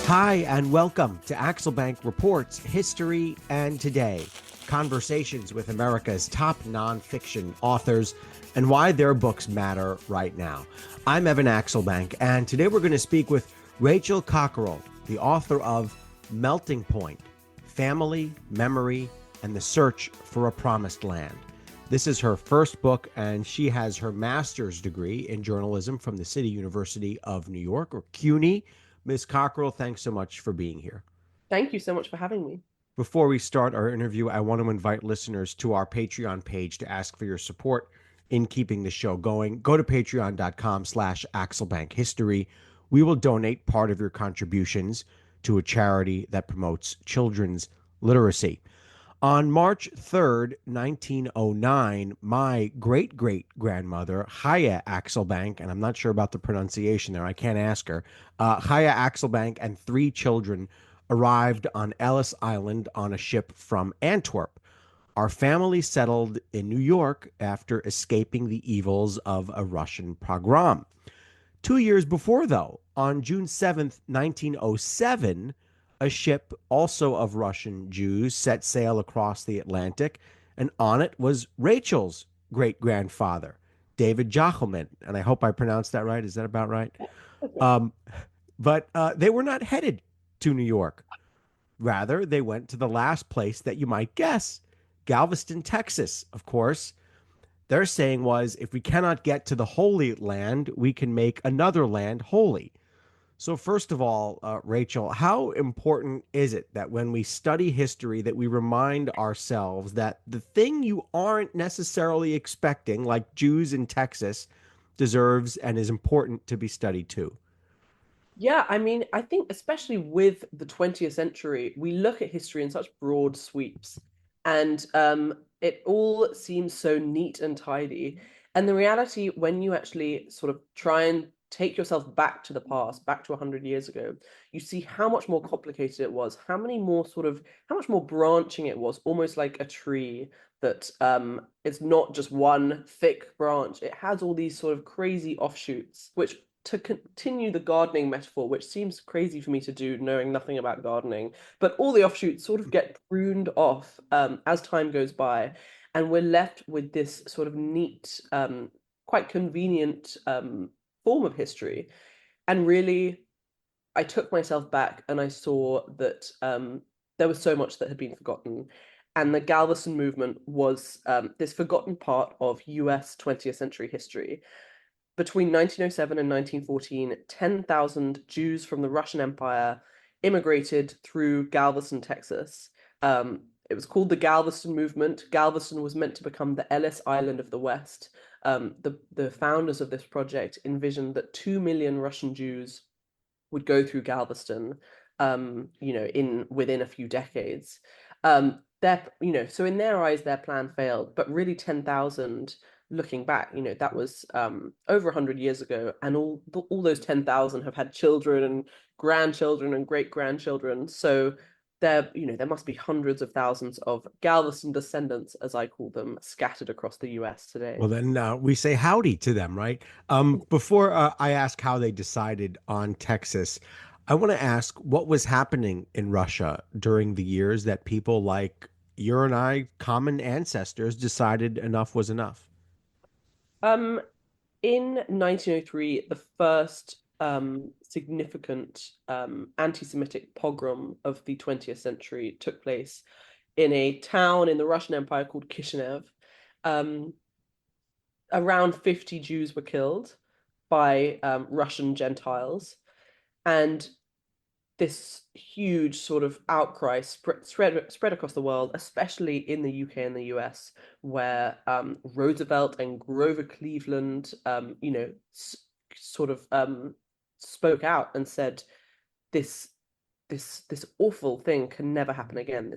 Hi, and welcome to Axelbank Reports History and Today, conversations with America's top nonfiction authors and why their books matter right now. I'm Evan Axelbank, and today we're going to speak with Rachel Cockerell, the author of Melting Point, Family, Memory, and the Search for a Promised Land. This is her first book, and she has her master's degree in journalism from the City University of New York, or CUNY. Ms. Cockerell, thanks so much for being here. Thank you so much for having me. Before we start our interview, I want to invite listeners to our Patreon page to ask for your support in keeping the show going. Go to patreon.com/AxelbankHistory. We will donate part of your contributions to a charity that promotes children's literacy. On March 3rd, 1909, my great-great-grandmother, Chaya Axelbank, and I'm not sure about the pronunciation there, I can't ask her, Chaya Axelbank and three children arrived on Ellis Island on a ship from Antwerp. Our family settled in New York after escaping the evils of a Russian pogrom. 2 years before, though, on June 7th, 1907, a ship also of Russian Jews set sail across the Atlantic, and on it was Rachel's great grandfather, David Jochelmann. And I hope I pronounced that right. Is that about right? Um, but they were not headed to New York. Rather, they went to the last place that you might guess, Galveston, Texas, of course. Their saying was, if we cannot get to the Holy Land, we can make another land holy. So first of all, Rachel, how important is it that when we study history that we remind ourselves that the thing you aren't necessarily expecting, like Jews in Texas, deserves and is important to be studied too? Yeah, I mean, I think especially with the 20th century, we look at history in such broad sweeps, and it all seems so neat and tidy. And the reality, when you actually sort of try and take yourself back to the past, back to 100 years ago, you see how much more complicated it was, how much more branching it was, almost like a tree that it's not just one thick branch. It has all these sort of crazy offshoots, which to continue the gardening metaphor, which seems crazy for me to do knowing nothing about gardening, but all the offshoots sort of get pruned off as time goes by. And we're left with this sort of neat, quite convenient form of history. And really, I took myself back and I saw that there was so much that had been forgotten. And the Galveston movement was this forgotten part of US 20th century history. Between 1907 and 1914, 10,000 Jews from the Russian Empire immigrated through Galveston, Texas. It was called the Galveston Movement. Galveston was meant to become the Ellis Island of the West. The founders of this project envisioned that 2 million Russian Jews would go through Galveston, in within a few decades. So in their eyes, their plan failed, but really 10,000 looking back, that was over 100 years ago, and all those 10,000 have had children and grandchildren and great grandchildren. So there must be hundreds of thousands of Galveston descendants, as I call them, scattered across the US today. Well, then we say howdy to them, right? Before I ask how they decided on Texas, I want to ask what was happening in Russia during the years that people like you and I, common ancestors, decided enough was enough. Um, in 1903, the first significant anti-Semitic pogrom of the 20th century took place in a town in the Russian Empire called Kishinev. Um, Around 50 Jews were killed by Russian Gentiles, and this huge sort of outcry spread across the world, especially in the UK and the US, where Roosevelt and Grover Cleveland, sort of spoke out and said, "This, this awful thing can never happen again.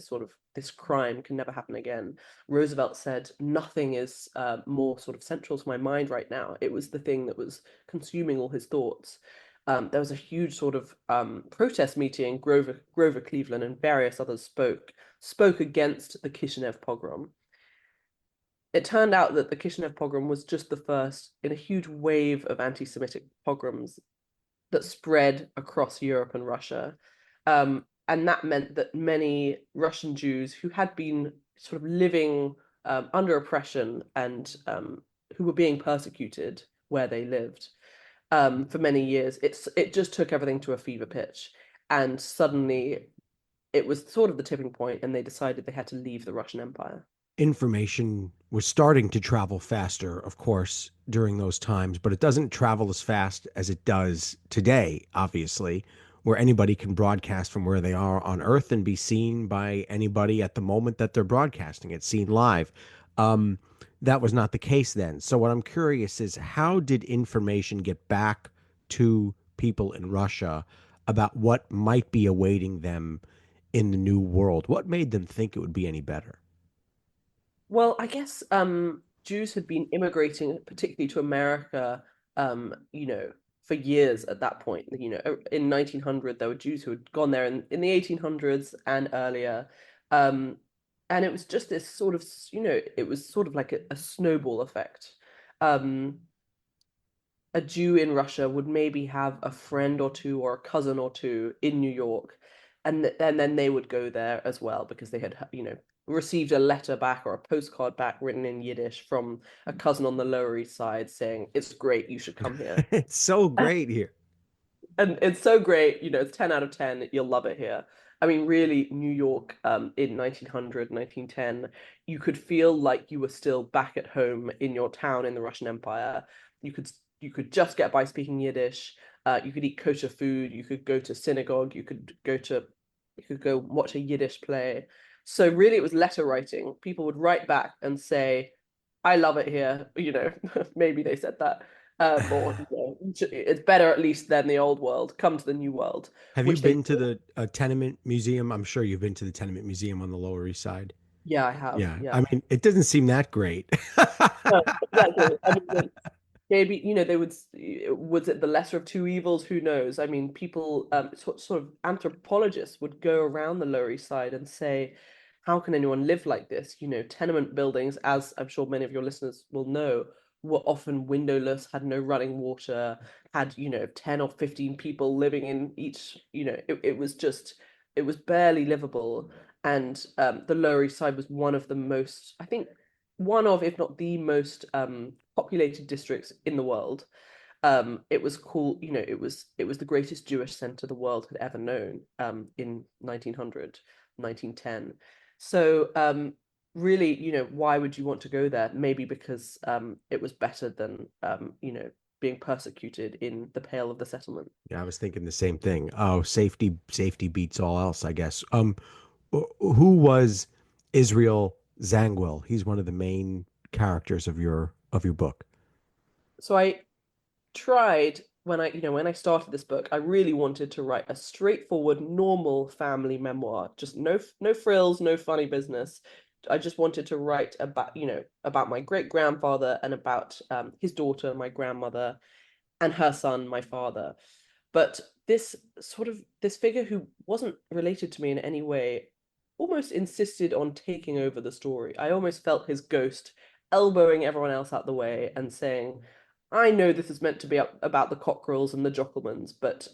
This crime can never happen again." Roosevelt said, "Nothing is more sort of central to my mind right now." It was the thing that was consuming all his thoughts. There was a huge sort of protest meeting. Grover Cleveland and various others spoke against the Kishinev pogrom. It turned out that the Kishinev pogrom was just the first in a huge wave of anti-Semitic pogroms that spread across Europe and Russia. And that meant that many Russian Jews who had been sort of living under oppression and who were being persecuted where they lived for many years, it just took everything to a fever pitch. And suddenly it was sort of the tipping point, and they decided they had to leave the Russian Empire. Information was starting to travel faster, of course, during those times, but it doesn't travel as fast as it does today, obviously, where anybody can broadcast from where they are on Earth and be seen by anybody at the moment that they're broadcasting it, seen live. Um, that was not the case then. So, what I'm curious is how did information get back to people in Russia about what might be awaiting them in the new world? What made them think it would be any better? Well, I guess Jews had been immigrating, particularly to America, for years at that point. In 1900, there were Jews who had gone there in the 1800s and earlier. Um, and it was just this sort of, it was sort of like a snowball effect. Um, a Jew in Russia would maybe have a friend or two or a cousin or two in New York, and then they would go there as well because they had, received a letter back or a postcard back written in Yiddish from a cousin on the Lower East Side saying, "It's great, you should come here." It's so great here. And it's so great, it's 10 out of 10. You'll love it here. I mean, really, New York in 1900, 1910, you could feel like you were still back at home in your town in the Russian Empire. You could you could just get by speaking Yiddish. You could eat kosher food. You could go to synagogue. You could go watch a Yiddish play. So really, it was letter writing. People would write back and say, "I love it here." Maybe they said that or it's better at least than the old world. Come to the new world, Have you which they been to did. the tenement museum? I'm sure you've been to the tenement museum on the Lower East Side. Yeah, I have. Yeah. Yeah, I mean, it doesn't seem that great. no, exactly. I mean, maybe they would. Was it the lesser of two evils? Who knows? I mean, people, sort of anthropologists would go around the Lower East Side and say, how can anyone live like this? Tenement buildings, as I'm sure many of your listeners will know, were often windowless, had no running water, had 10 or 15 people living in each. It was barely livable. And the Lower East Side was one of the most, I think, one of, if not the most populated districts in the world. It was called, it was the greatest Jewish center the world had ever known in 1900, 1910. So really, why would you want to go there? Maybe because it was better than, being persecuted in the Pale of the Settlement. Yeah, I was thinking the same thing. Oh, safety beats all else, I guess. Who was Israel Zangwill? He's one of the main characters of your book. So I tried when I started this book, I really wanted to write a straightforward, normal family memoir. Just no frills, no funny business. I just wanted to write about my great grandfather and about his daughter, my grandmother, and her son, my father. But this figure who wasn't related to me in any way almost insisted on taking over the story. I almost felt his ghost elbowing everyone else out the way and saying, "I know this is meant to be about the Cockerells and the Jochelmanns, but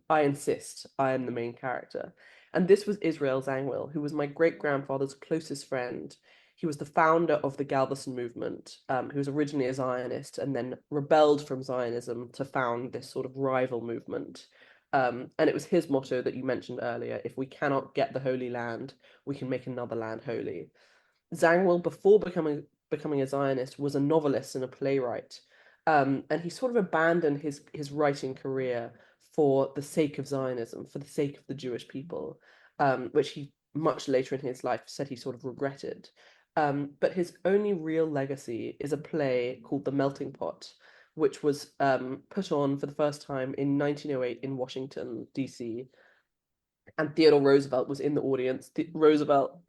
I insist I am the main character." And this was Israel Zangwill, who was my great grandfather's closest friend. He was the founder of the Galveston Movement, who was originally a Zionist and then rebelled from Zionism to found this sort of rival movement. And it was his motto that you mentioned earlier: if we cannot get the Holy Land, we can make another land holy. Zangwill, before becoming a Zionist, was a novelist and a playwright, and he sort of abandoned his writing career for the sake of Zionism, for the sake of the Jewish people, which he much later in his life said he sort of regretted. But his only real legacy is a play called The Melting Pot, which was put on for the first time in 1908 in Washington, D.C., and Theodore Roosevelt was in the audience. Roosevelt,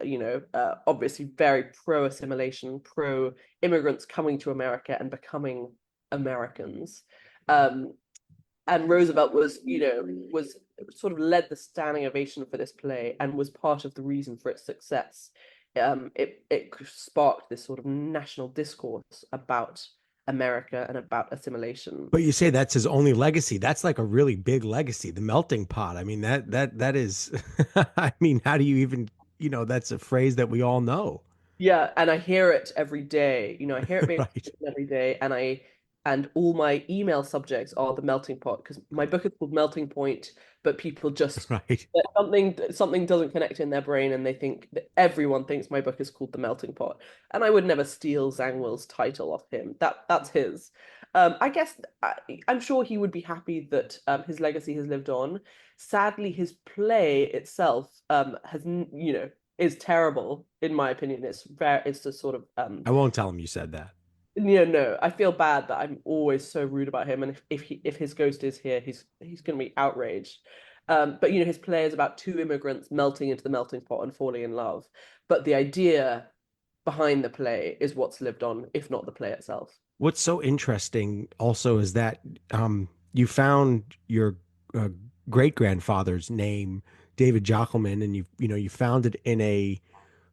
obviously very pro assimilation, pro immigrants coming to America and becoming Americans. Um, and Roosevelt was sort of led the standing ovation for this play and was part of the reason for its success. It sparked this sort of national discourse America and about assimilation. But you say that's his only legacy. That's like a really big legacy, the melting pot. I mean, that is I mean, how do you even, that's a phrase that we all know. Yeah, and I hear it every day. I hear it being Right. written every day, and all my email subjects are the melting pot because my book is called Melting Point, but people just Right. something doesn't connect in their brain, and they think that everyone thinks my book is called The Melting Pot, and I would never steal Zangwill's title off him. That's his. I guess I'm sure he would be happy that his legacy has lived on. Sadly, his play itself is terrible in my opinion. It's just sort of I won't tell him you said that. no, I feel bad that I'm always so rude about him, and if his ghost is here, he's going to be outraged. But his play is about two immigrants melting into the melting pot and falling in love. But the idea behind the play is what's lived on, if not the play itself. What's so interesting also is that you found your uh, great grandfather's name, David Jochelmann, and you found it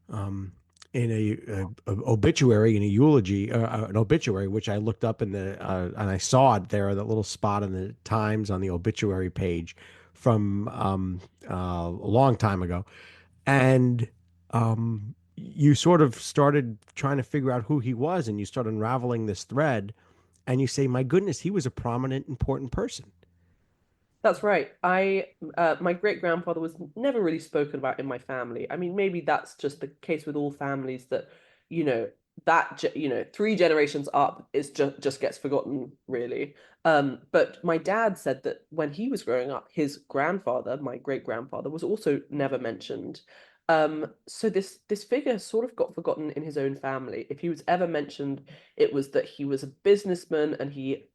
um, in a obituary, in a eulogy, an obituary, which I looked up and I saw it there, that little spot in the Times on the obituary page from a long time ago, and you sort of started trying to figure out who he was, and you start unraveling this thread, and you say, "My goodness, he was a prominent, important person." That's right. My great grandfather was never really spoken about in my family. I mean, maybe that's just the case with all families that, you know, three generations up is just gets forgotten, really. But my dad said that when he was growing up, his grandfather, my great grandfather, was also never mentioned. So this figure sort of got forgotten in his own family. If he was ever mentioned, it was that he was a businessman and he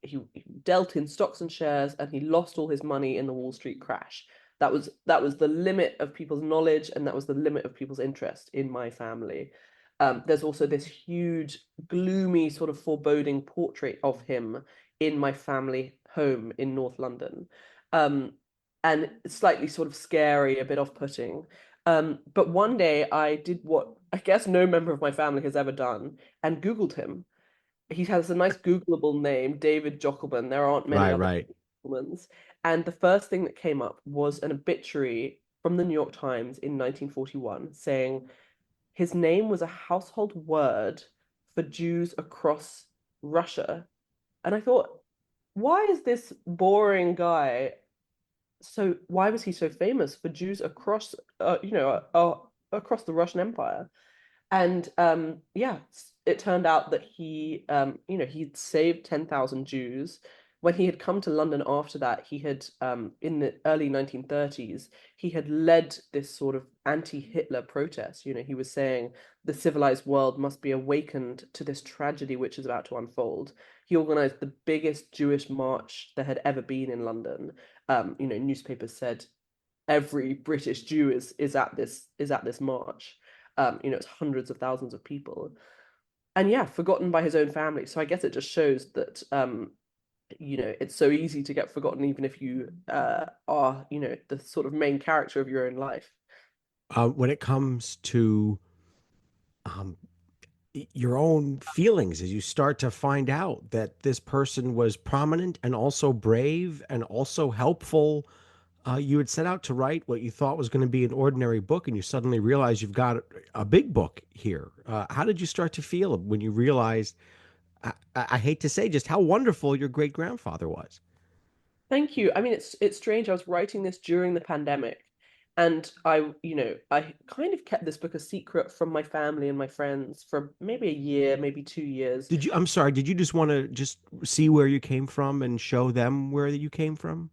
dealt in stocks and shares and he lost all his money in the Wall Street crash. That was the limit of people's knowledge and that was the limit of people's interest in my family. There's also this huge, gloomy, sort of foreboding portrait of him in my family home in North London. Um, and slightly sort of scary, a bit off-putting. But one day I did what I guess no member of my family has ever done and Googled him. He has a nice Googleable name, David Jochelmann. There aren't many Right, other right. Jochelmanns. And the first thing that came up was an obituary from the New York Times in 1941 saying his name was a household word for Jews across Russia. And I thought, why is this boring guy why was he so famous for Jews across across the Russian Empire? And yeah, it turned out that he'd saved 10,000 Jews. When he had come to London after that, he had, in the early 1930s, he had led this sort of anti-Hitler protest. He was saying the civilized world must be awakened to this tragedy which is about to unfold. He organized the biggest Jewish march there had ever been in London. Newspapers said every British Jew is at this march. It's hundreds of thousands of people, and yeah, forgotten by his own family. So I guess it just shows that it's so easy to get forgotten, even if you are the sort of main character of your own life. When it comes to um, your own feelings as you start to find out that this person was prominent and also brave and also helpful. You had set out to write what you thought was going to be an ordinary book, and you suddenly realize you've got a big book here. How did you start to feel when you realized, I hate to say, just how wonderful your great grandfather was? Thank you. I mean, it's strange. I was writing this during the pandemic, and I kind of kept this book a secret from my family and my friends for maybe a year, maybe 2 years. I'm sorry, did you just want to just see where you came from and show them where you came from?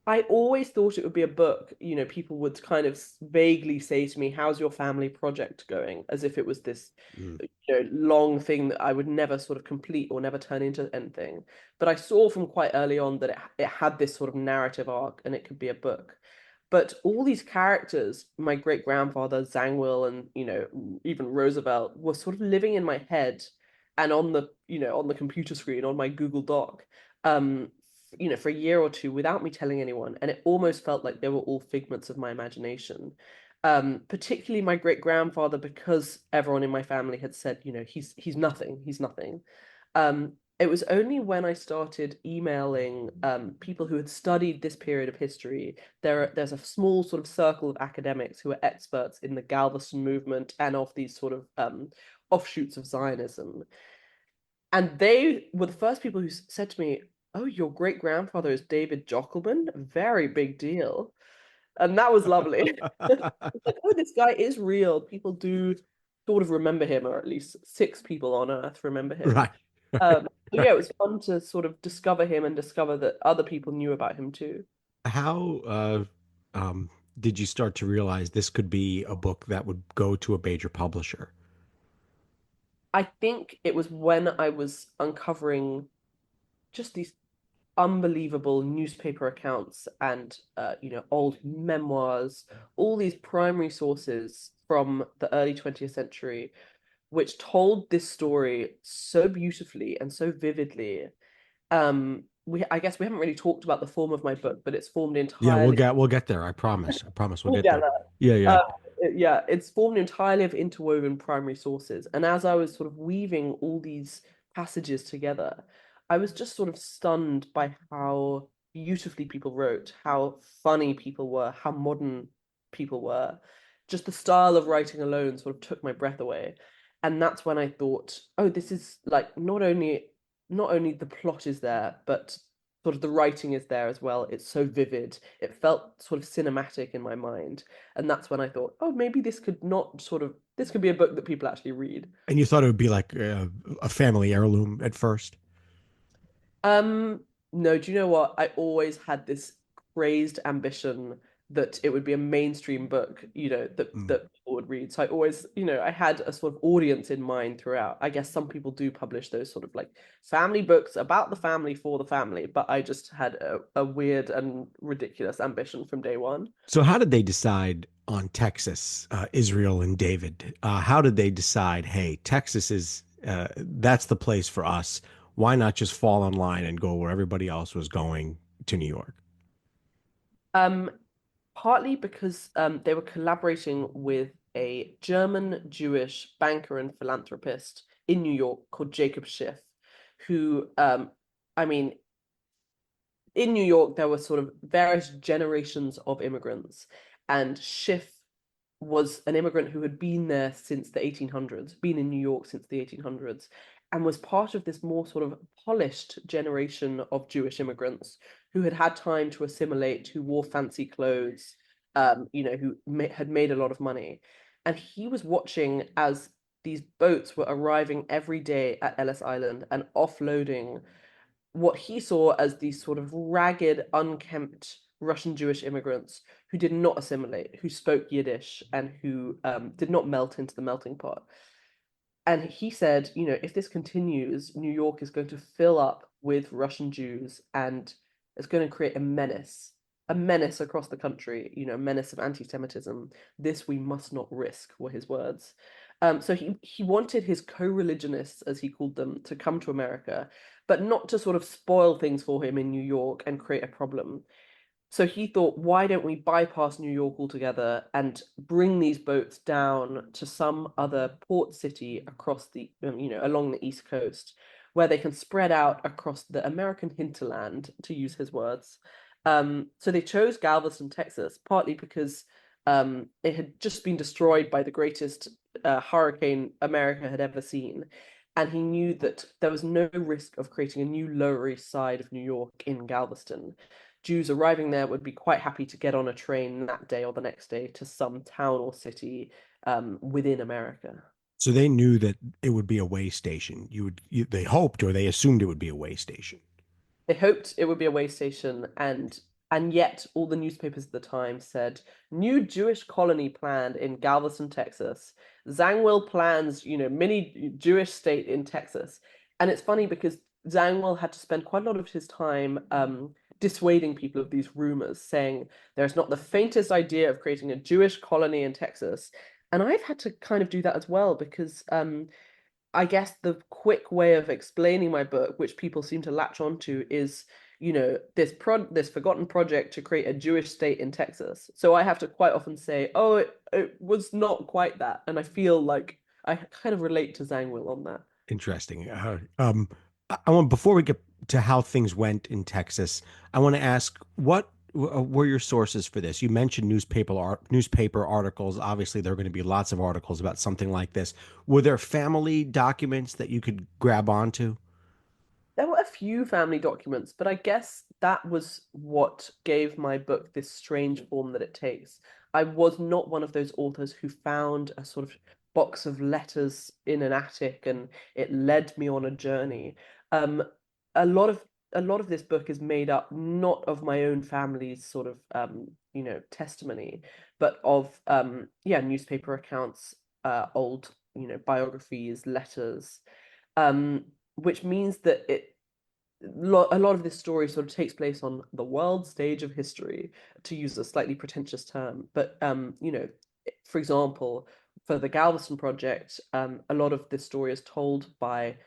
I always thought it would be a book. People would kind of vaguely say to me, "How's your family project going?" As if it was this, Mm. long thing that I would never sort of complete or never turn into anything. But I saw from quite early on that it had this sort of narrative arc and it could be a book. But all these characters, my great grandfather, Zangwill, and even Roosevelt, were sort of living in my head and on the computer screen on my Google Doc. Um, for a year or two without me telling anyone, and it almost felt like they were all figments of my imagination. Particularly my great grandfather, because everyone in my family had said, he's nothing, he's nothing. It was only when I started emailing people who had studied this period of history. There's a small sort of circle of academics who are experts in the Galveston movement and of these sort of offshoots of Zionism. And they were the first people who said to me, "Oh, your great grandfather is David Jochelmann? Very big deal." And that was lovely. Like, oh, this guy is real. People do sort of remember him, or at least six people on Earth remember him. Right. Right. So yeah, it was fun to sort of discover him and discover that other people knew about him too. How did you start to realize this could be a book that would go to a major publisher? I think it was when I was uncovering just these unbelievable newspaper accounts and old memoirs, all these primary sources from the early 20th century, which told this story so beautifully and so vividly. I guess we haven't really talked about the form of my book, but it's formed Yeah, entirely. we'll get there. I promise. I promise we'll We'll get get there. that. Yeah, yeah. Uh, yeah, it's formed entirely of interwoven primary sources. And as I was sort of weaving all these passages together, I was just sort of stunned by how beautifully people wrote, how funny people were, how modern people were. Just the style of writing alone sort of took my breath away. And that's when I thought, oh, this is like not only the plot is there, but sort of the writing is there as well. It's so vivid. It felt sort of cinematic in my mind. And that's when I thought, oh, maybe this could be a book that people actually read. And you thought it would be like a family heirloom at first? Um, no, do you know what? I always had this crazed ambition that it would be a mainstream book, Mm. that people would read. So I always, I had a sort of audience in mind throughout. I guess some people do publish those sort of like family books about the family for the family, but I just had a weird and ridiculous ambition from day one. So how did they decide on Texas, Israel, and David? How did they decide, hey, Texas is that's the place for us. Why not just fall in line and go where everybody else was going to New York? Um, Partly because they were collaborating with a German Jewish banker and philanthropist in New York called Jacob Schiff, who, I mean, in New York, there were sort of various generations of immigrants, and Schiff was an immigrant who had been there since the 1800s, been in New York since the 1800s, and was part of this more sort of polished generation of Jewish immigrants who had had time to assimilate, who wore fancy clothes, had made a lot of money. And he was watching as these boats were arriving every day at Ellis Island and offloading what he saw as these sort of ragged, unkempt Russian Jewish immigrants who did not assimilate, who spoke Yiddish, and who did not melt into the melting pot. And he said, if this continues, New York is going to fill up with Russian Jews and it's going to create a menace across the country, a menace of anti-Semitism. This we must not risk, were his words. So he wanted his co-religionists, as he called them, to come to America, but not to sort of spoil things for him in New York and create a problem. So he thought, why don't we bypass New York altogether and bring these boats down to some other port city across along the East Coast, where they can spread out across the American hinterland, to use his words. So they chose Galveston, Texas, partly because it had just been destroyed by the greatest hurricane America had ever seen. And he knew that there was no risk of creating a new Lower East Side of New York in Galveston. Jews arriving there would be quite happy to get on a train that day or the next day to some town or city within America. So they knew that it would be a way station. They hoped or they assumed it would be a way station. They hoped it would be a way station, and yet all the newspapers at the time said new Jewish colony planned in Galveston, Texas. Zangwill plans, mini Jewish state in Texas. And it's funny because Zangwill had to spend quite a lot of his time dissuading people of these rumors, saying there's not the faintest idea of creating a Jewish colony in Texas. And I've had to kind of do that as well because I guess the quick way of explaining my book, which people seem to latch onto, is this forgotten project to create a Jewish state in Texas. So I have to quite often say, oh, it was not quite that, and I feel like I kind of relate to Zangwill on that. Interesting. I want before we get to how things went in Texas, I want to ask what were your sources for this? You mentioned newspaper articles. Obviously, there are going to be lots of articles about something like this. Were there family documents that you could grab onto? There were a few family documents, but I guess that was what gave my book this strange form that it takes. I was not one of those authors who found a sort of box of letters in an attic and it led me on a journey. Um, a lot of a lot of this book is made up not of my own family's sort of testimony, but of yeah, newspaper accounts, old, biographies, letters, um, which means that a lot of this story sort of takes place on the world stage of history, to use a slightly pretentious term. But for example, for the Galveston project, a lot of this story is told by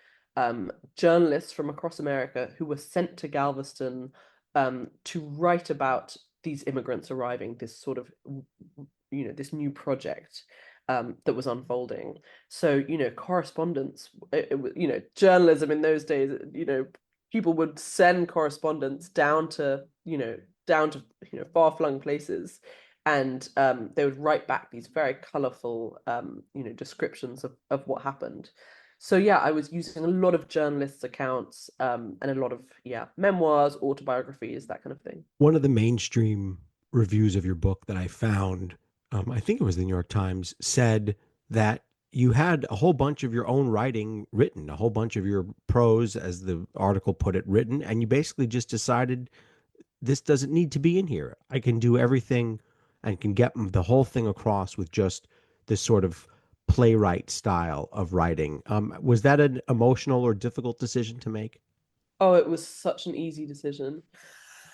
journalists from across America who were sent to Galveston to write about these immigrants arriving, this sort of this new project that was unfolding. So, correspondence, journalism in those days, people would send correspondence down to far-flung places, and they would write back these very colorful descriptions of what happened. So yeah, I was using a lot of journalists' accounts, and a lot of, yeah, memoirs, autobiographies, that kind of thing. One of the mainstream reviews of your book that I found, I think it was the New York Times, said that you had a whole bunch of your own writing written, a whole bunch of your prose, as the article put it, written, and you basically just decided this doesn't need to be in here. I can do everything and can get the whole thing across with just this sort of playwright style of writing. Was that an emotional or difficult decision to make? Oh, it was such an easy decision.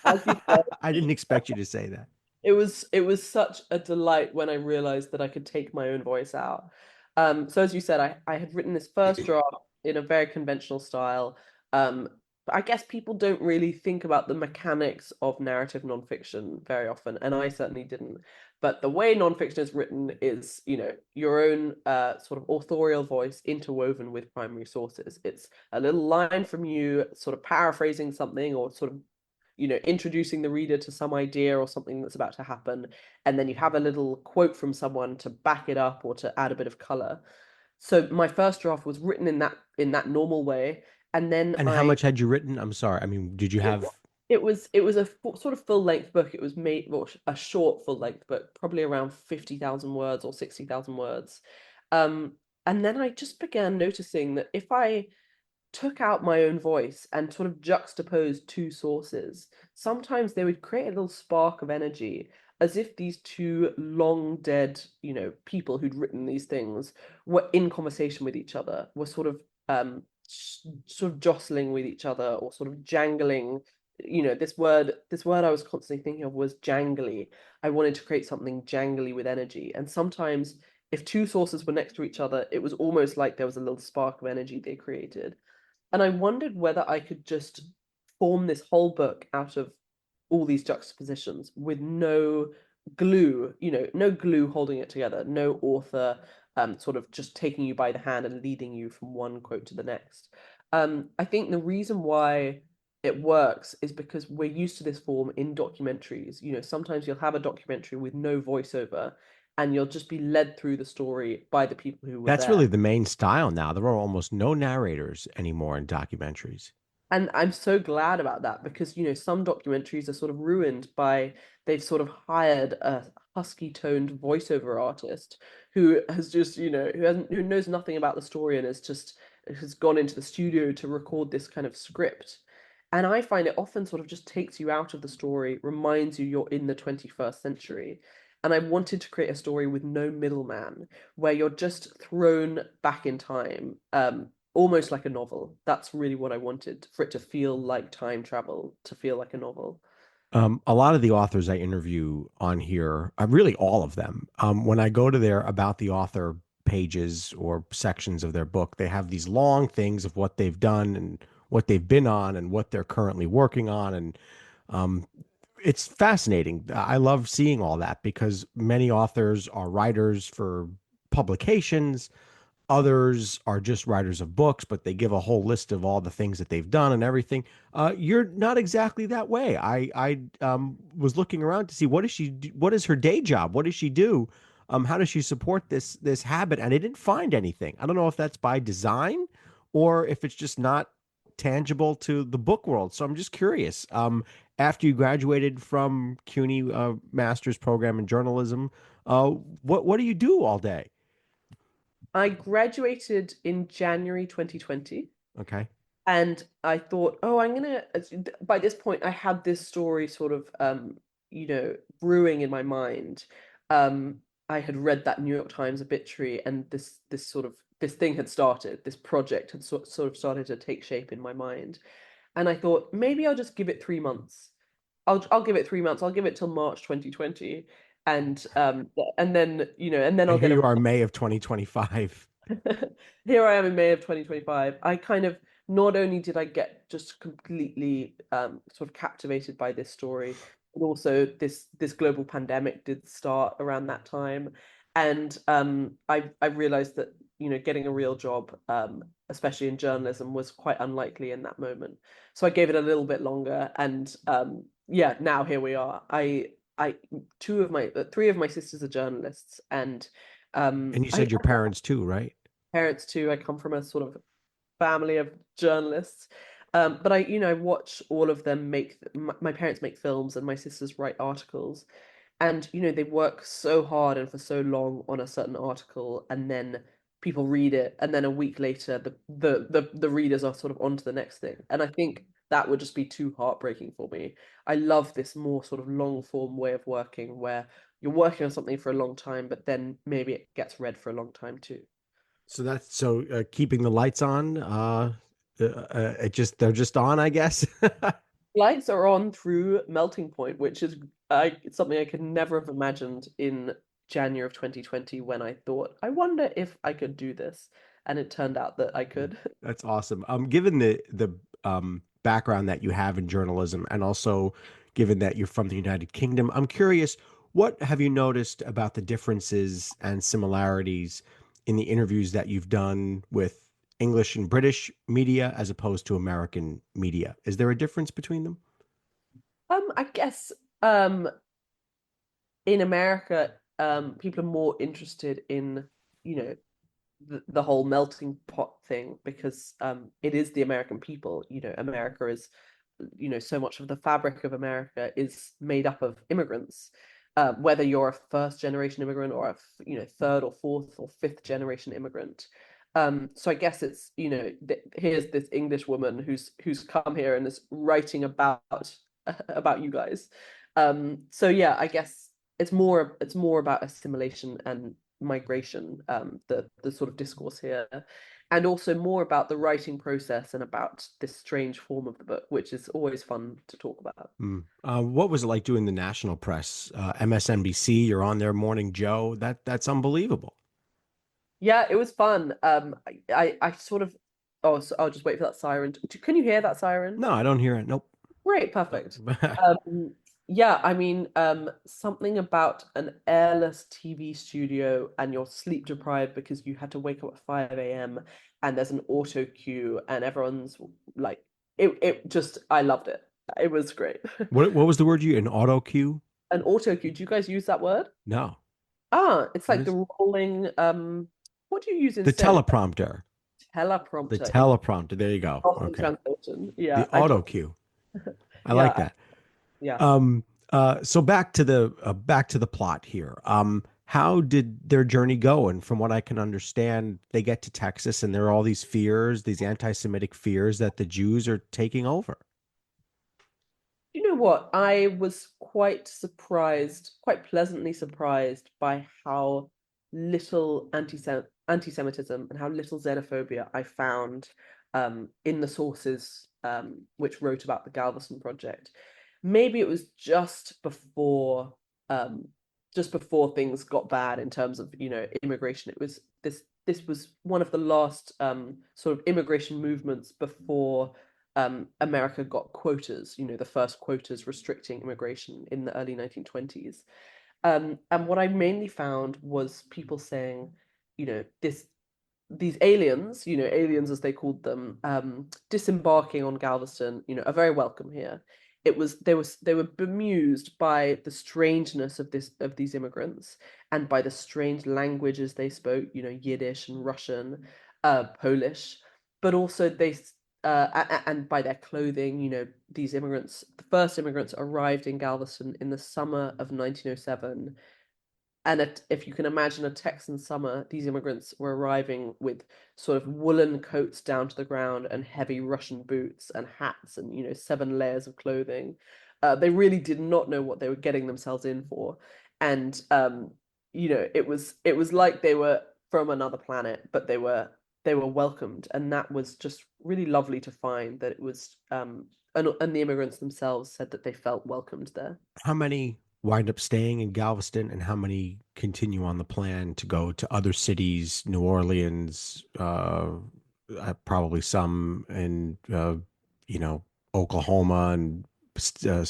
As you said, I didn't expect you to say that. it was such a delight when I realized that I could take my own voice out. So as you said, I had written this first draft in a very conventional style. But I guess people don't really think about the mechanics of narrative nonfiction very often, and I certainly didn't. But the way nonfiction is written is, your own sort of authorial voice interwoven with primary sources. It's a little line from you, sort of paraphrasing something, or sort of introducing the reader to some idea or something that's about to happen, and then you have a little quote from someone to back it up or to add a bit of color. So my first draft was written in that normal way, and then And how I much had you written? I'm sorry. I mean, did you it have it was a sort of full length book. It was made, well, a short full length book, probably around 50,000 words or 60,000 words. Um, and then I just began noticing that if I took out my own voice and sort of juxtaposed two sources, sometimes they would create a little spark of energy, as if these two long dead, people who'd written these things were in conversation with each other, were sort of sort of jostling with each other, or sort of jangling. This word I was constantly thinking of was jangly. I wanted to create something jangly with energy, and sometimes if two sources were next to each other, it was almost like there was a little spark of energy they created. And I wondered whether I could just form this whole book out of all these juxtapositions with no glue, no glue holding it together, no author sort of just taking you by the hand and leading you from one quote to the next. I think the reason why it works is because we're used to this form in documentaries. Sometimes you'll have a documentary with no voiceover, and you'll just be led through the story by the people who were That's there. really the main style now. There are almost no narrators anymore in documentaries. And I'm so glad about that, because, some documentaries are sort of ruined by, they've sort of hired a husky toned voiceover artist who has just, who knows nothing about the story and has gone into the studio to record this kind of script. And I find it often sort of just takes you out of the story, reminds you you're in the 21st century. And I wanted to create a story with no middleman, where you're just thrown back in time, almost like a novel. That's really what I wanted, for it to feel like time travel, to feel like a novel. A lot of the authors I interview on here, really all of them, when I go to their about the author pages or sections of their book, they have these long things of what they've done and what they've been on and what they're currently working on. And um, it's fascinating. I love seeing all that because many authors are writers for publications. Others are just writers of books, but they give a whole list of all the things that they've done and everything. You're not exactly that way. I was looking around to see what does she do, what is her day job? What does she do? How does she support this habit? And I didn't find anything. I don't know if that's by design or if it's just not tangible to the book world. So I'm just curious. After you graduated from CUNY master's program in journalism, what do you do all day? I graduated in January 2020. Okay. And I thought, oh, I'm gonna. By this point, I had this story sort of, brewing in my mind. I had read that New York Times obituary, and this thing had started. This project had sort of started to take shape in my mind, and I thought maybe I'll just give it 3 months. I'll give it 3 months. I'll give it till March 2020, and then And I'll here get you a are, May of 2025. here I am in May of 2025. I kind of not only did I get just completely sort of captivated by this story, but also this global pandemic did start around that time, and I realized that getting a real job, especially in journalism, was quite unlikely in that moment. So I gave it a little bit longer, and yeah, now here we are. I three of my sisters are journalists, and And you I said your parents too, right? parents too. I come from a sort of family of journalists. But I watch all of them make my parents make films and my sisters write articles. And they work so hard and for so long on a certain article, and then people read it, and then a week later the readers are sort of on to the next thing. And I think that would just be too heartbreaking for me. I love this more sort of long form way of working where you're working on something for a long time, but then maybe it gets read for a long time too. So that's keeping the lights on. It just they're just on, I guess. Lights are on through melting point, which is something I could never have imagined in January of 2020 when I thought, I wonder if I could do this. And it turned out that I could. That's awesome. Given the background that you have in journalism, and also given that you're from the United Kingdom, I'm curious, what have you noticed about the differences and similarities in the interviews that you've done with English and British media as opposed to American media? Is there a difference between them? I guess um in America, people are more interested in, you know, the whole melting pot thing because it is the American people. America is, so much of the fabric of America is made up of immigrants. Whether you're a first generation immigrant or a third or fourth or fifth generation immigrant. So I guess it's here's this English woman who's come here and is writing about you guys. So yeah, I guess it's more about assimilation and migration, the sort of discourse here, and also more about the writing process and about this strange form of the book, which is always fun to talk about. What was it like doing the national press? MSNBC, you're on there, Morning Joe. That's unbelievable. Yeah, it was fun. I sort of oh, so I'll just wait for that siren. Can you hear that siren? No, I don't hear it. Nope. Great, perfect. Yeah, I mean, something about an airless TV studio and you're sleep deprived because you had to wake up at 5 a.m. and there's an auto cue and everyone's like, it just, I loved it. It was great. What was the word you an auto cue? An auto cue, do you guys use that word? No. Ah, it's What like is the rolling, what do you use the instead? teleprompter? The Teleprompter in teleprompter. There you go. Boston Okay. translation. The Yeah, auto cue. I like yeah, that. yeah. So back to the plot here. How did their journey go? And from what I can understand, they get to Texas and there are all these fears, these anti-Semitic fears that the Jews are taking over. You know what? I was quite surprised, quite pleasantly surprised by how little anti-Semitism and how little xenophobia I found in the sources which wrote about the Galveston Project. Maybe it was um, just before things got bad in terms of immigration. It was this was one of the last sort of immigration movements before America got quotas, the first quotas restricting immigration in the early 1920s. And what I mainly found was people saying, this. these aliens, aliens as they called them, disembarking on Galveston, are very welcome here. They were bemused by the strangeness of these immigrants and by the strange languages they spoke, Yiddish and Russian, Polish, but also and by their clothing, the first immigrants arrived in Galveston in the summer of 1907. And if you can imagine a Texan summer, these immigrants were arriving with sort of woolen coats down to the ground and heavy Russian boots and hats and, 7 layers of clothing. They really did not know what they were getting themselves in for. And, it was like they were from another planet, but they were welcomed. And that was just really lovely to find that it was, and the immigrants themselves said that they felt welcomed there. How many wind up staying in Galveston, and how many continue on the plan to go to other cities, New Orleans, probably some in, you know, Oklahoma and uh,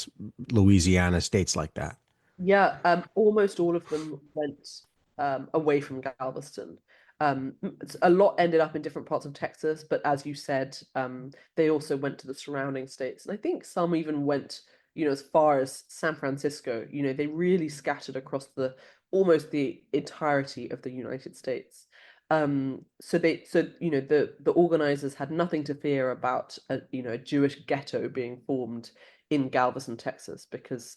Louisiana, states like that? Yeah, almost all of them went away from Galveston. A lot ended up in different parts of Texas, but as you said, they also went to the surrounding states, and I think some even went, as far as San Francisco. They really scattered across the almost the entirety of the United States. The organizers had nothing to fear about a Jewish ghetto being formed in Galveston, Texas, because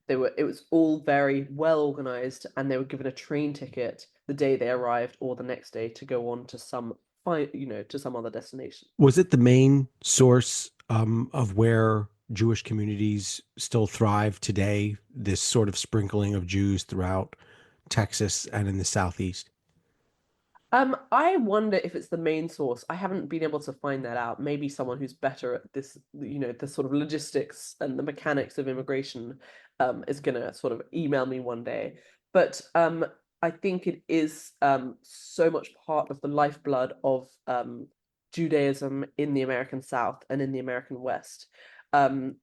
it was all very well organized, and they were given a train ticket the day they arrived or the next day to go on to some other destination. Was it the main source of where Jewish communities still thrive today? This sort of sprinkling of Jews throughout Texas and in the Southeast? I wonder if it's the main source. I haven't been able to find that out. Maybe someone who's better at this, the sort of logistics and the mechanics of immigration, is gonna sort of email me one day. But I think it is so much part of the lifeblood of Judaism in the American South and in the American West. Um,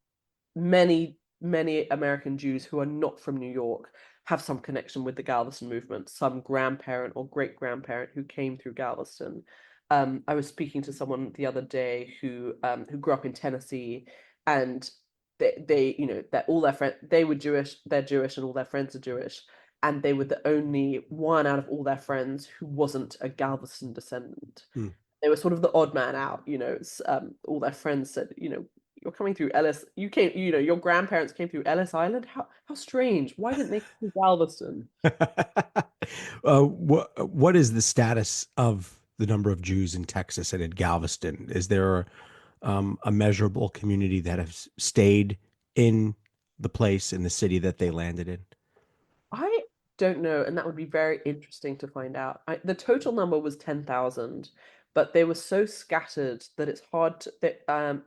many American Jews who are not from New York have some connection with the Galveston movement, some grandparent or great grandparent who came through Galveston. I was speaking to someone the other day who grew up in Tennessee, and that all their friends, they were Jewish, they're Jewish, and all their friends are Jewish, and they were the only one out of all their friends who wasn't a Galveston descendant. Hmm. They were sort of the odd man out. All their friends said, you're coming through Ellis. You came, your grandparents came through Ellis Island. How strange. Why didn't they come to Galveston? What is the status of the number of Jews in Texas and in Galveston? Is there a measurable community that has stayed in the place, in the city that they landed in? I don't know, and that would be very interesting to find out. The total number was 10,000, but they were so scattered that it's hard to, that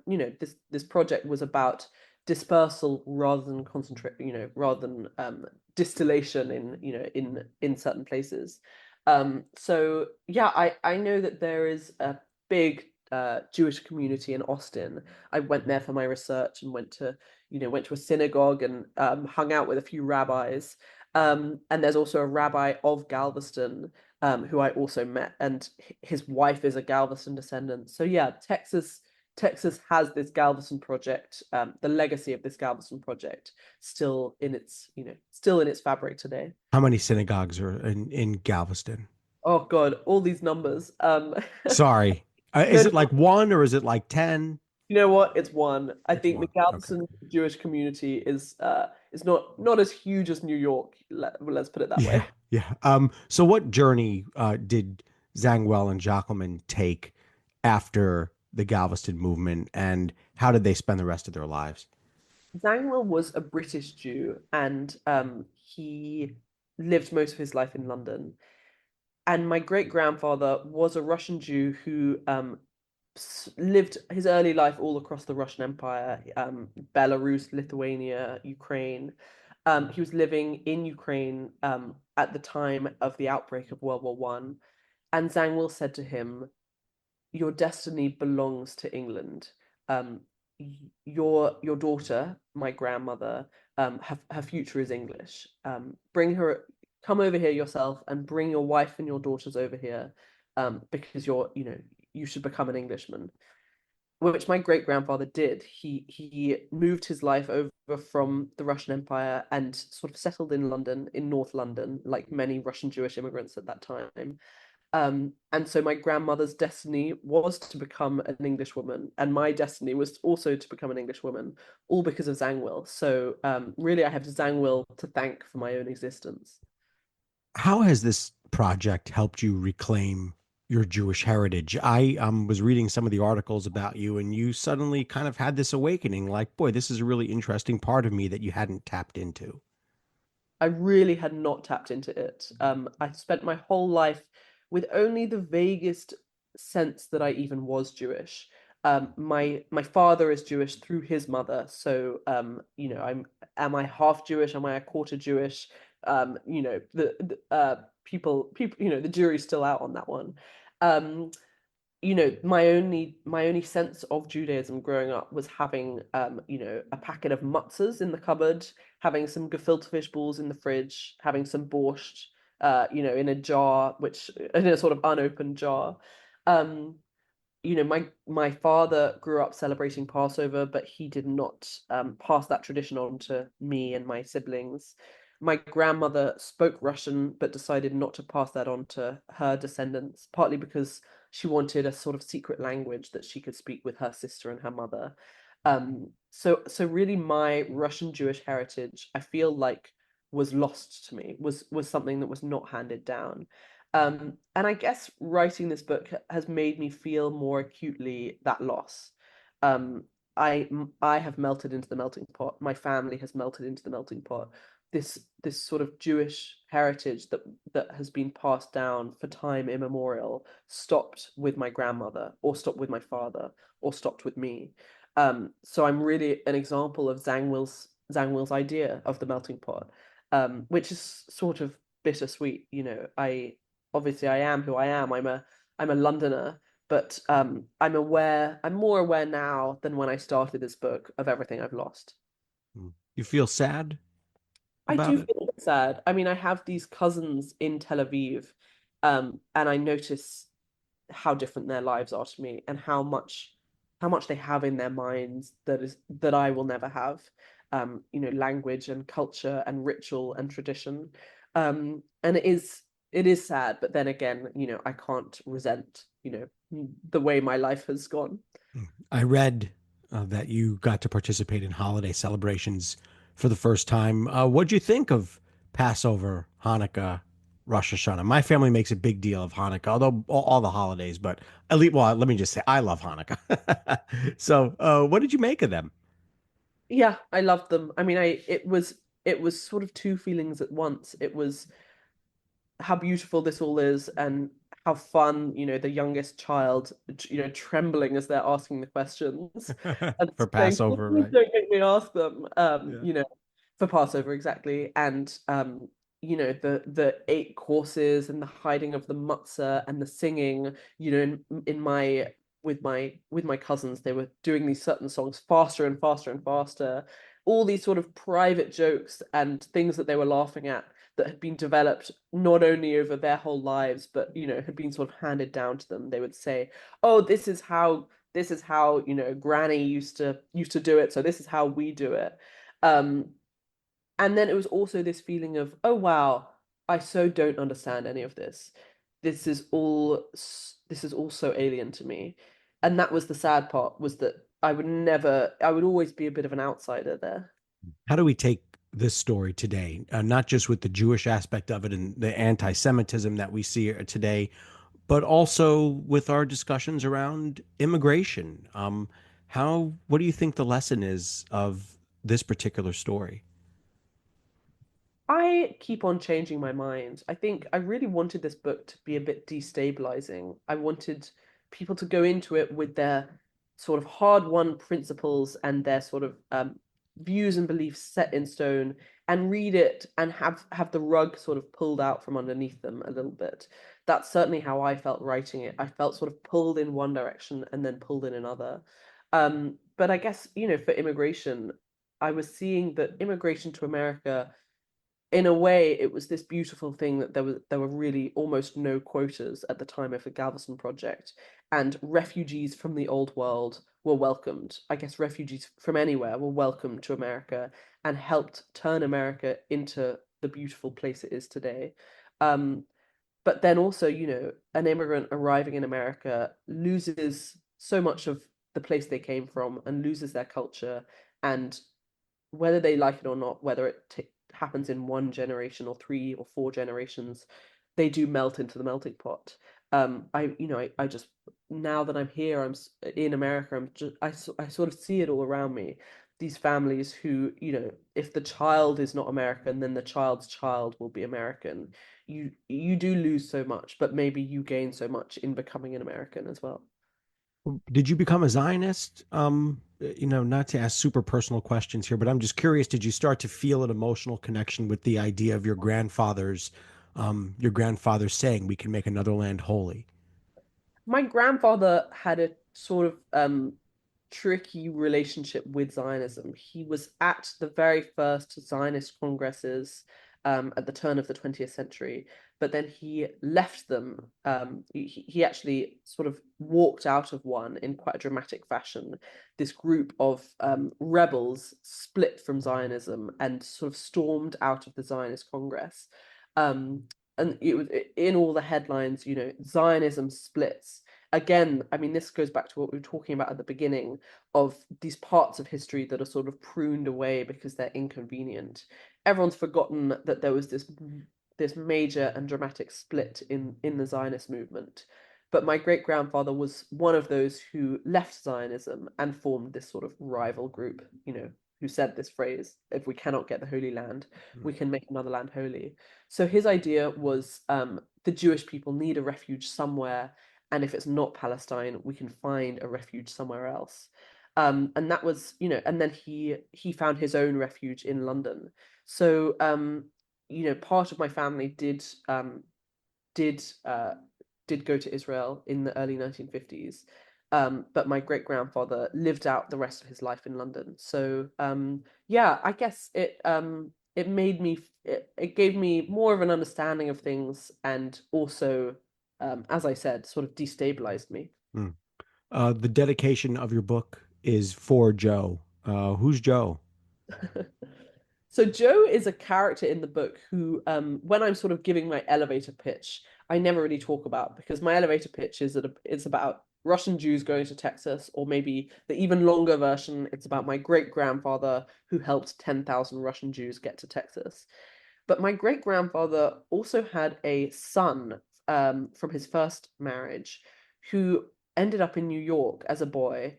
this project was about dispersal rather than concentrate, rather than distillation in certain places. So yeah, I know that there is a big Jewish community in Austin. I went there for my research and went to a synagogue and hung out with a few rabbis. And there's also a rabbi of Galveston, who I also met, and his wife is a Galveston descendant. So yeah, Texas has this Galveston project, the legacy of this Galveston project, still in its fabric today. How many synagogues are in Galveston? Oh God, all these numbers. Sorry. No, Is it like one or is it like 10? you know what? It's one. I It's think the one. Okay. Galveston Jewish community is not as huge as New York. Let's put it that Yeah. way. Yeah. So what journey did Zangwill and Jochelmann take after the Galveston movement, and how did they spend the rest of their lives? Zangwill was a British Jew, and he lived most of his life in London. And my great grandfather was a Russian Jew who lived his early life all across the Russian Empire, Belarus, Lithuania, Ukraine. He was living in Ukraine at the time of the outbreak of World War One, and Zangwill said to him, "Your destiny belongs to England. Um, your daughter, my grandmother, her future is English. Come over here yourself and bring your wife and your daughters over here. because you should become an Englishman, which my great grandfather did. He moved his life over from the Russian Empire and sort of settled in London, in North London, like many Russian Jewish immigrants at that time. And so my grandmother's destiny was to become an Englishwoman, and my destiny was also to become an Englishwoman, all because of Zangwill. So really, I have Zangwill to thank for my own existence. How has this project helped you reclaim your Jewish heritage? I was reading some of the articles about you, and you suddenly kind of had this awakening like, boy, this is a really interesting part of me that you hadn't tapped into. I really had not tapped into it. I spent my whole life with only the vaguest sense that I even was Jewish. My father is Jewish through his mother, so am I half Jewish? Am I a quarter Jewish? People, the jury's still out on that one. Um, my only sense of Judaism growing up was having a packet of matzahs in the cupboard, having some gefilte fish balls in the fridge, having some borscht in a jar, which in a sort of unopened jar. Um, my father grew up celebrating Passover, but he did not pass that tradition on to me and my siblings. My grandmother spoke Russian, but decided not to pass that on to her descendants, partly because she wanted a sort of secret language that she could speak with her sister and her mother. So really, my Russian Jewish heritage, I feel like, was lost to me, was something that was not handed down. And I guess writing this book has made me feel more acutely that loss. Um, I have melted into the melting pot. My family has melted into the melting pot. This sort of Jewish heritage that has been passed down for time immemorial stopped with my grandmother, or stopped with my father, or stopped with me. So I'm really an example of Zangwill's idea of the melting pot, which is sort of bittersweet. I am who I am. I'm a Londoner, but I'm more aware now than when I started this book of everything I've lost. Mm. You feel sad I do about it? feel a bit sad. I mean, I have these cousins in Tel Aviv, and I notice how different their lives are to me, and how much they have in their minds that I will never have. Language and culture and ritual and tradition. And it is sad, but then again, I can't resent, the way my life has gone. I read that you got to participate in holiday celebrations for the first time. What'd you think of Passover, Hanukkah, Rosh Hashanah? My family makes a big deal of Hanukkah, although all the holidays, but at least, well, let me just say, I love Hanukkah. So, what did you make of them? Yeah, I loved them. I mean, it was sort of two feelings at once. It was how beautiful this all is, and how fun, the youngest child, trembling as they're asking the questions and For saying, Passover, "Please right? don't make me ask them." Yeah. For Passover, exactly. And the eight courses and the hiding of the matzah and the singing, in my with my cousins, they were doing these certain songs faster and faster and faster, all these sort of private jokes and things that they were laughing at, that had been developed not only over their whole lives, but had been sort of handed down to them. They would say, "Oh, this is how Granny used to do it, so this is how we do it." Um, and then it was also this feeling of, "Oh wow, I so don't understand any of this. This is all so alien to me." And that was the sad part, was that I would always be a bit of an outsider there. How do we take this story today, not just with the Jewish aspect of it and the anti-Semitism that we see today, but also with our discussions around immigration? What do you think the lesson is of this particular story? I keep on changing my mind. I think I really wanted this book to be a bit destabilizing. I wanted people to go into it with their sort of hard-won principles and their sort of views and beliefs set in stone, and read it and have the rug sort of pulled out from underneath them a little bit. That's certainly how I felt writing it. I felt sort of pulled in one direction and then pulled in another. But I guess, for immigration, I was seeing that immigration to America in a way, it was this beautiful thing that there were really almost no quotas at the time of the Galveston Project, and refugees from the old world were welcomed. I guess refugees from anywhere were welcomed to America and helped turn America into the beautiful place it is today. Um, but then also, an immigrant arriving in America loses so much of the place they came from and loses their culture, and whether they like it or not, whether happens in one generation or three or four generations, they do melt into the melting pot. I just, now that I'm here, in America, I sort of see it all around me. These families who, if the child is not American, then the child's child will be American. You do lose so much, but maybe you gain so much in becoming an American as well. Did you become a Zionist? Not to ask super personal questions here, but I'm just curious, did you start to feel an emotional connection with the idea of your grandfather's saying we can make another land holy? My grandfather had a sort of tricky relationship with Zionism. He was at the very first Zionist congresses at the turn of the 20th century, but then he left them. He actually sort of walked out of one in quite a dramatic fashion. This group of rebels split from Zionism and sort of stormed out of the Zionist Congress. Um, and it was in all the headlines, Zionism splits. Again, I mean, this goes back to what we were talking about at the beginning of these parts of history that are sort of pruned away because they're inconvenient. Everyone's forgotten that there was this major and dramatic split in the Zionist movement. But my great grandfather was one of those who left Zionism and formed this sort of rival group, who said this phrase, if we cannot get the Holy Land, we can make another land holy. So his idea was the Jewish people need a refuge somewhere, and if it's not Palestine, we can find a refuge somewhere else. And that was, and then he found his own refuge in London. So, part of my family did uh, did go to Israel in the early 1950s. But my great grandfather lived out the rest of his life in London. So yeah, I guess it gave me more of an understanding of things, and also, as I said, sort of destabilized me. Hmm. The dedication of your book is for Joe. Who's Joe? So Joe is a character in the book who, when I'm sort of giving my elevator pitch, I never really talk about, because my elevator pitch is that it's about Russian Jews going to Texas, or maybe the even longer version, it's about my great grandfather who helped 10,000 Russian Jews get to Texas. But my great grandfather also had a son from his first marriage who ended up in New York as a boy.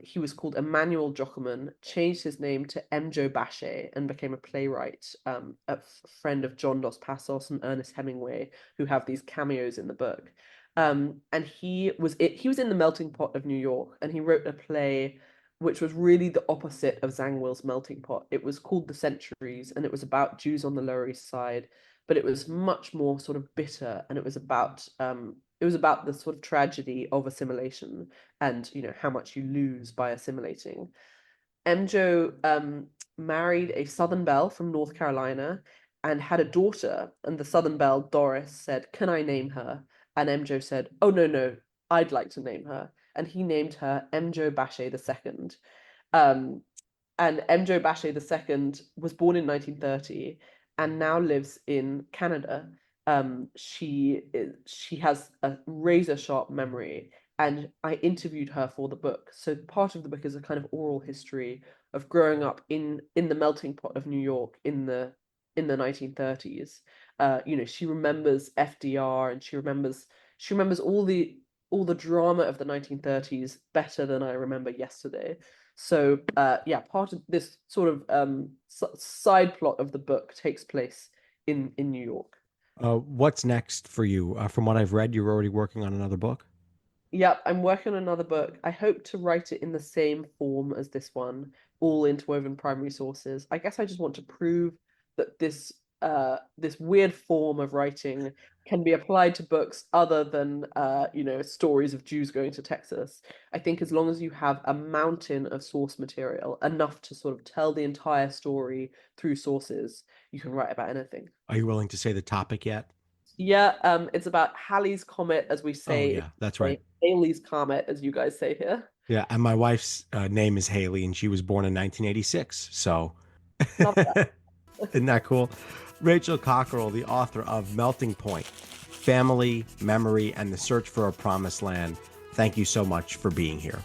He was called Emmanuel Jochelmann, changed his name to Mjo Bashe, and became a playwright, a friend of John Dos Passos and Ernest Hemingway, who have these cameos in the book. And he was in the melting pot of New York, and he wrote a play which was really the opposite of Zangwill's Melting Pot. It was called The Centuries, and it was about Jews on the Lower East Side, but it was much more sort of bitter, and it was about the sort of tragedy of assimilation, and how much you lose by assimilating. Mjo married a Southern Belle from North Carolina and had a daughter, and the Southern Belle, Doris, said, "Can I name her?" And Mjo said, "Oh, no, no, I'd like to name her." And he named her Mjo Bashe II. Um, and Mjo Bashe II was born in 1930 and now lives in Canada. She has a razor sharp memory, and I interviewed her for the book. So part of the book is a kind of oral history of growing up in the melting pot of New York in the 1930s. She remembers FDR, and she remembers all the drama of the 1930s better than I remember yesterday. So yeah, part of this sort of side plot of the book takes place in New York. What's next for you? From what I've read, you're already working on another book. Yep, I'm working on another book. I hope to write it in the same form as this one, all interwoven primary sources. I guess I just want to prove that this this weird form of writing can be applied to books other than stories of Jews going to Texas. I think as long as you have a mountain of source material, enough to sort of tell the entire story through sources, you can write about anything. Are you willing to say the topic yet? Yeah, it's about Halley's Comet, as we Oh, say, yeah, that's right. Halley's Comet, as you guys say here. Yeah, and my wife's name is Haley, and she was born in 1986. So, Love that. isn't that cool? Rachel Cockerell, the author of Melting Point, Family, Memory, and the Search for a Promised Land. Thank you so much for being here.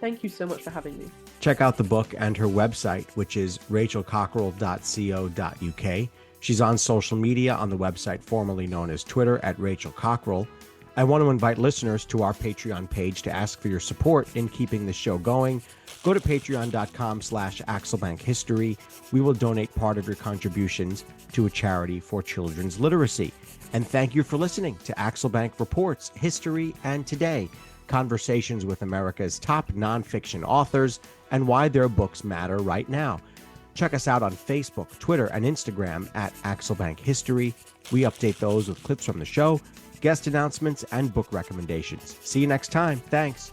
Thank you so much for having me. Check out the book and her website, which is rachelcockerell.co.uk. She's on social media on the website formerly known as Twitter at Rachel Cockerell. I want to invite listeners to our Patreon page to ask for your support in keeping the show going. Go to patreon.com/AxelBankHistory. We will donate part of your contributions to a charity for children's literacy. And thank you for listening to Axelbank Reports, History and Today, conversations with America's top nonfiction authors and why their books matter right now. Check us out on Facebook, Twitter, and Instagram at Axelbank History. We update those with clips from the show, guest announcements, and book recommendations. See you next time. Thanks.